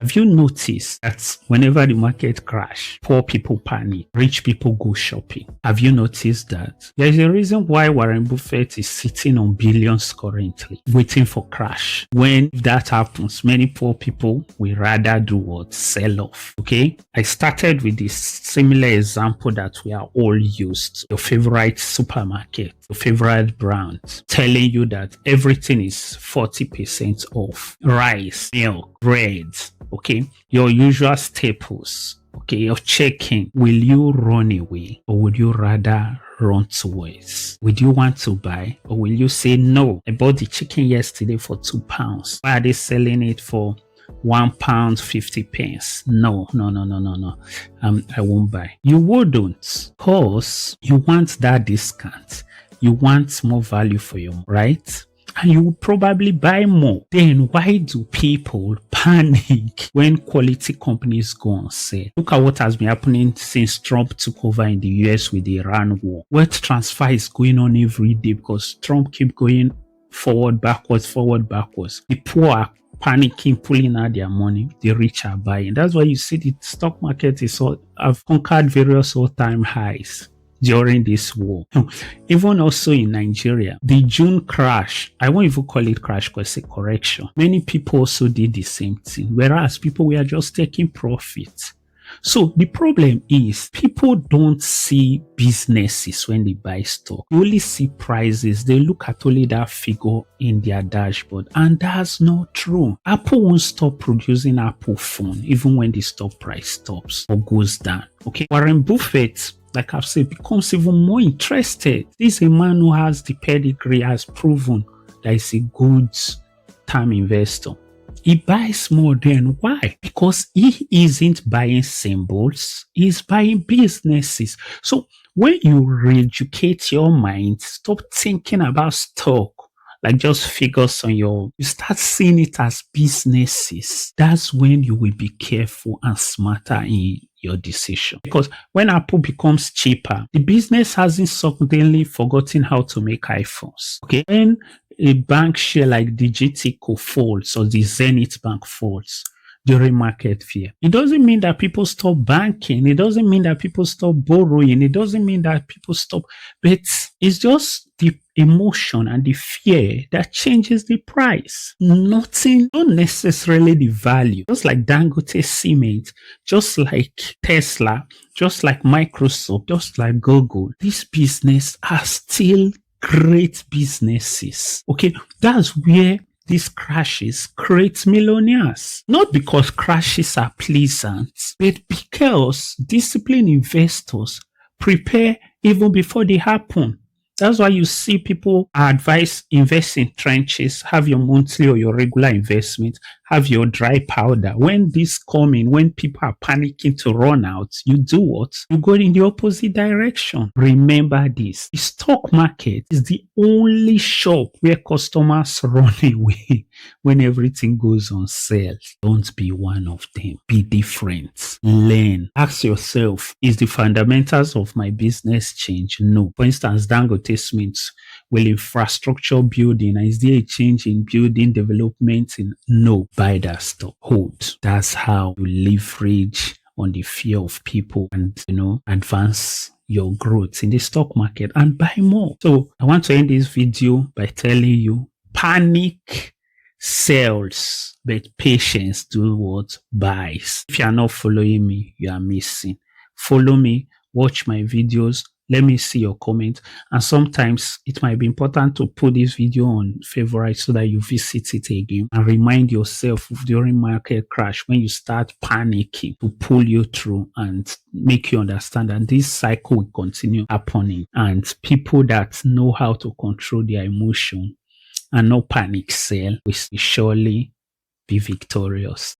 Have you noticed that whenever the market crash, poor people panic, rich people go shopping? Have you noticed that? There is a reason why Warren Buffett is sitting on billions currently, waiting for crash. When that happens, many poor people will rather do what? Sell off. Okay? I started with this similar example that we are all used to. Your favorite supermarket, your favorite brand, telling you that everything is 40% off. Rice, milk, bread, okay, your usual staples, okay, your checking. Will you run away or would you rather run towards? Would you want to buy or will you say, no, I bought the chicken yesterday for £2. Why are they selling it for £1.50? No. I won't buy. You wouldn't, because you want that discount. You want more value for your, right? And you will probably buy more. Then why do people panic when quality companies go on sale? Look at what has been happening since Trump took over in the US with the Iran war. Wealth transfer is going on every day because Trump keep going forward, backwards. The poor are panicking, pulling out their money. The rich are buying. That's why you see the stock market have conquered various all-time highs during this war. Even also in Nigeria, the June crash, I won't even call it crash because it's a correction. Many people also did the same thing, whereas people were just taking profit. So the problem is people don't see businesses when they buy stock. They only see prices. They look at only that figure in their dashboard, and that's not true. Apple won't stop producing Apple phone even when the stock price stops or goes down. Okay, Warren Buffett, like I've said, becomes even more interested. This is a man who has the pedigree, has proven that he's a good term investor. He buys more than why? Because he isn't buying symbols, he's buying businesses. So when you re-educate your mind, stop thinking about stock like just figures on you start seeing it as businesses. That's when you will be careful and smarter in your decision. Because when Apple becomes cheaper, the business hasn't suddenly forgotten how to make iPhones. Okay, when a bank share like the GTCO falls or the Zenith Bank falls during market fear, it doesn't mean that people stop banking. It doesn't mean that people stop borrowing. It doesn't mean that people stop. But it's just the emotion and the fear that changes the price. Not necessarily the value. Just like Dangote Cement, just like Tesla, just like Microsoft, just like Google, these businesses are still great businesses. Okay, that's where these crashes create millionaires. Not because crashes are pleasant, but because disciplined investors prepare even before they happen. That's why you see people advise invest in trenches, have your monthly or your regular investment, have your dry powder. When this coming, when people are panicking to run out, you do what? You go in the opposite direction. Remember this. The stock market is the only shop where customers run away when everything goes on sale. Don't be one of them. Be different. Learn. Ask yourself, is the fundamentals of my business change? No. For instance, Dangote Smiths, will infrastructure building, is there a change in building development? No. Buy that stock. Hold. That's how you leverage on the fear of people and, advance your growth in the stock market and buy more. So I want to end this video by telling you, panic sells, but patience do what? Buys. If you are not following me, you are missing. Follow me, watch my videos, let me see your comment. And sometimes it might be important to put this video on favorite so that you visit it again and remind yourself during market crash when you start panicking to pull you through and make you understand that this cycle will continue happening, and people that know how to control their emotion and no panic sell will surely be victorious.